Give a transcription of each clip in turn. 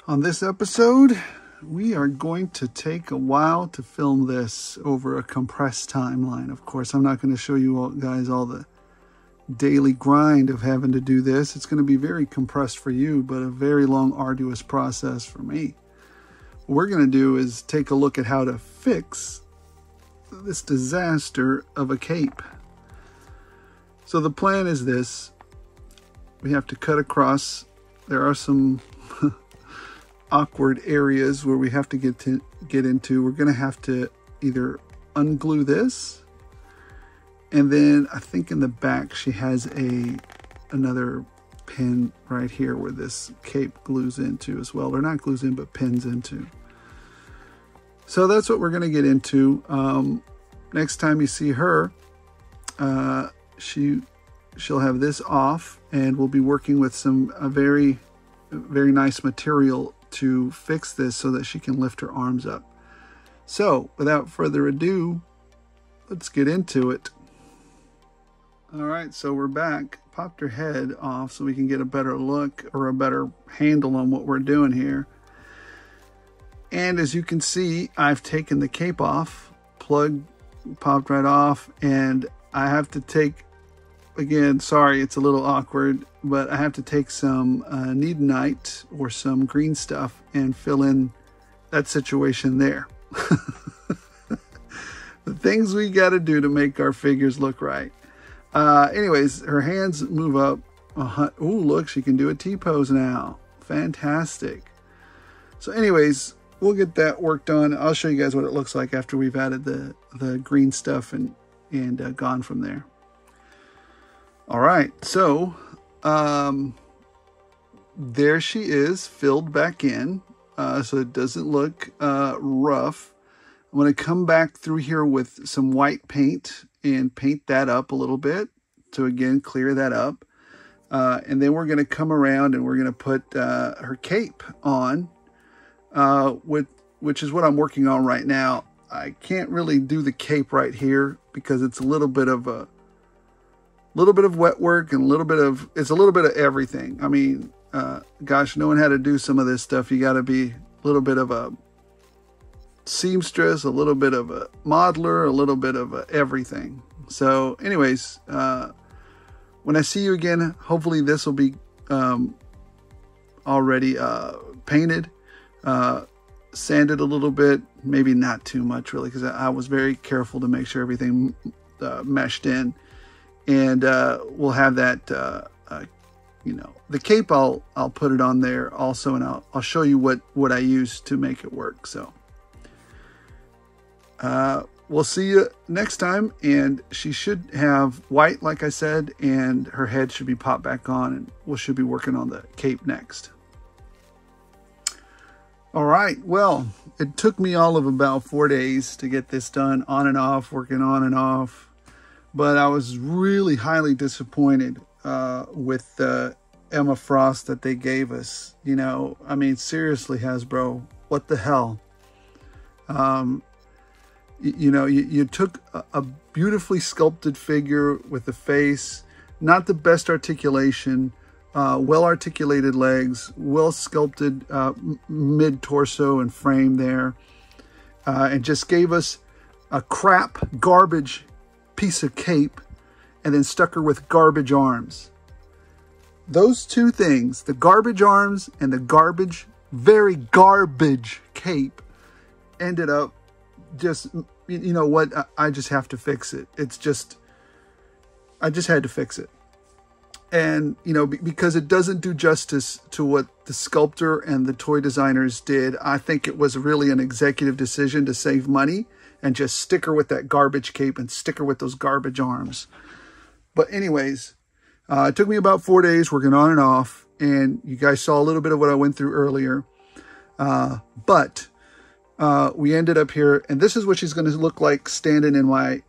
On this episode, we are going to take a while to film this over a compressed timeline. Of course, I'm not going to show you guys all the daily grind of having to do this. It's going to be very compressed for you, but a very long, arduous process for me. What we're going to do is take a look at how to fix this disaster of a cape. So the plan is this. We have to cut across. There are some awkward areas where we have to get into. We're going to have to either unglue this, and then I think in the back she has another pin right here where this cape glues into as well, or not glues in but pins into. So that's what we're going to get into. Next time you see her, she'll have this off, and we'll be working with some very nice material to fix this so that she can lift her arms up. So without further ado, let's get into it. All right, so we're back. Popped her head off so we can get a better look or a better handle on what we're doing here. And as you can see, I've taken the cape off, plug popped right off, and I have to take, again, sorry, it's a little awkward, but I have to take some Needonite or some green stuff and fill in that situation there. The things we got to do to make our figures look right. Anyways, her hands move up. Oh, look, she can do a T-pose now. Fantastic. So anyways, we'll get that worked on. I'll show you guys what it looks like after we've added the green stuff and gone from there. All right, so there she is, filled back in, so it doesn't look rough. I'm going to come back through here with some white paint and paint that up a little bit to, again, clear that up. And then we're going to come around and we're going to put her cape on, which is what I'm working on right now. I can't really do the cape right here because it's a little bit of wet work and it's a little bit of everything. I mean, gosh, knowing how to do some of this stuff, you got to be a little bit of a seamstress, a little bit of a modeler, a little bit of everything. So anyways, when I see you again, hopefully this will be already painted, sanded a little bit, maybe not too much really, because I was very careful to make sure everything meshed in. And we'll have that, you know, the cape, I'll put it on there also, and I'll show you what I use to make it work. So we'll see you next time, and she should have white, like I said, and her head should be popped back on, and we should be working on the cape next. All right, well, it took me all of about 4 days to get this done, on and off, working on and off. But I was really highly disappointed with the Emma Frost that they gave us. You know, I mean, seriously, Hasbro, what the hell? You know, you took a beautifully sculpted figure with the face, not the best articulation, well-articulated legs, well-sculpted mid-torso and frame there, and just gave us a crap, garbage piece of cape, and then stuck her with garbage arms. Those two things, the garbage arms and the garbage, very garbage cape, ended up just, you know what, I just have to fix it. It's just, I just had to fix it. And, you know, because it doesn't do justice to what the sculptor and the toy designers did. I think it was really an executive decision to save money and just stick her with that garbage cape and stick her with those garbage arms. But anyways, it took me about 4 days working on and off, and you guys saw a little bit of what I went through earlier. But we ended up here, and this is what she's going to look like standing in my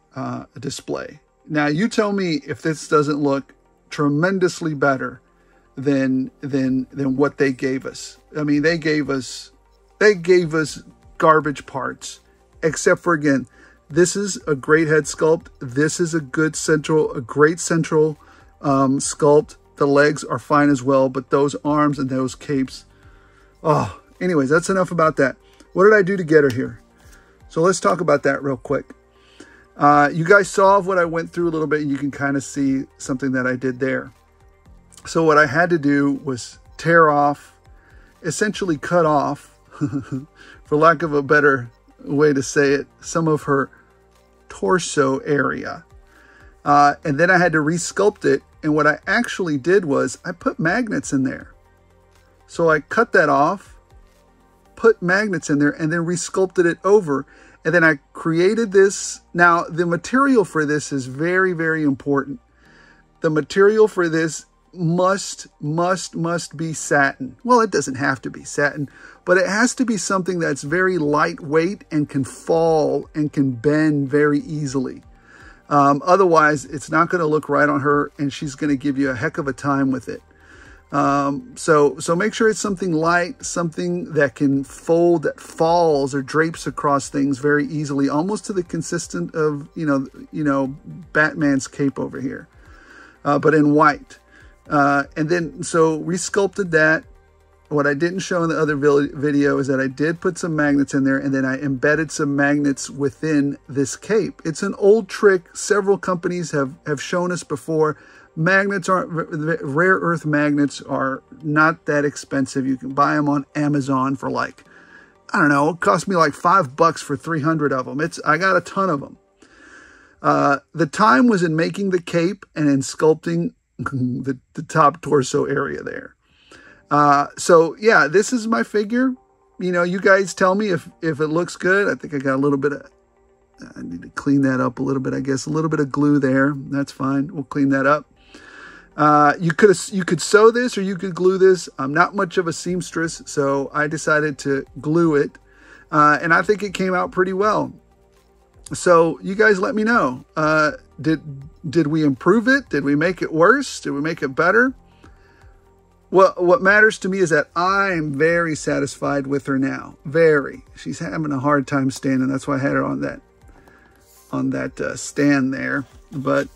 display. Now, you tell me if this doesn't look tremendously better than what they gave us. I mean, they gave us garbage parts. Except for, again, this is a great head sculpt. This is a great central sculpt. The legs are fine as well, but those arms and those capes, oh, anyways, that's enough about that. What did I do to get her here? So let's talk about that real quick. You guys saw what I went through a little bit, and you can kind of see something that I did there. So what I had to do was tear off, essentially cut off, for lack of a better way to say it, some of her torso area. And then I had to resculpt it. And what I actually did was I put magnets in there. So I cut that off, put magnets in there, and then resculpted it over. And then I created this. Now, the material for this is very, very important. The material for this must be satin. Well, it doesn't have to be satin, but it has to be something that's very lightweight and can fall and can bend very easily. Otherwise, it's not going to look right on her, and she's going to give you a heck of a time with it. So make sure it's something light, something that can fold, that falls or drapes across things very easily, almost to the consistent of, you know, Batman's cape over here, but in white. And then, so resculpted that. What I didn't show in the other video is that I did put some magnets in there, and then I embedded some magnets within this cape. It's an old trick. Several companies have shown us before. Magnets aren't, rare earth magnets are not that expensive. You can buy them on Amazon for like, I don't know, it cost me like $5 for 300 of them. I got a ton of them. The time was in making the cape and in sculpting the top torso area there. So yeah, this is my figure. You know, you guys tell me if it looks good. I think I got a little bit of, I need to clean that up a little bit, I guess. A little bit of glue there. That's fine. We'll clean that up. You could sew this or you could glue this. I'm not much of a seamstress, so I decided to glue it. And I think it came out pretty well. So you guys let me know. Did we improve it? Did we make it worse? Did we make it better? Well, what matters to me is that I'm very satisfied with her now. Very. She's having a hard time standing. That's why I had her on that stand there. But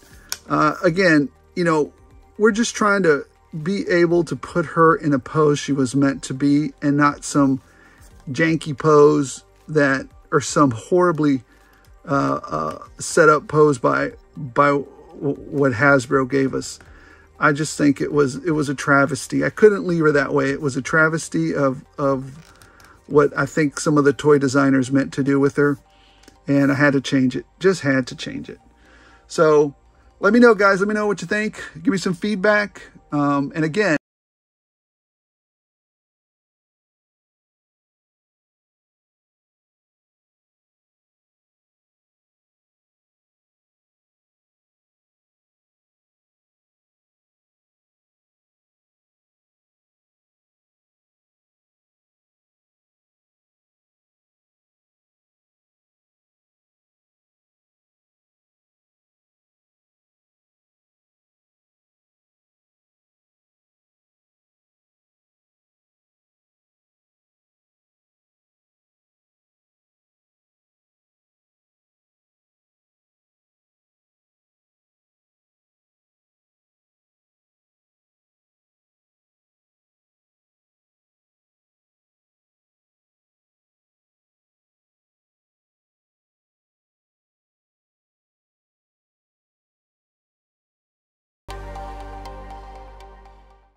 again, you know, we're just trying to be able to put her in a pose she was meant to be, and not some janky pose that, or some horribly set up pose by what Hasbro gave us. I just think it was a travesty. I couldn't leave her that way. It was a travesty of what I think some of the toy designers meant to do with her. And I had to change it. Just had to change it. So let me know, guys. Let me know what you think. Give me some feedback. And again,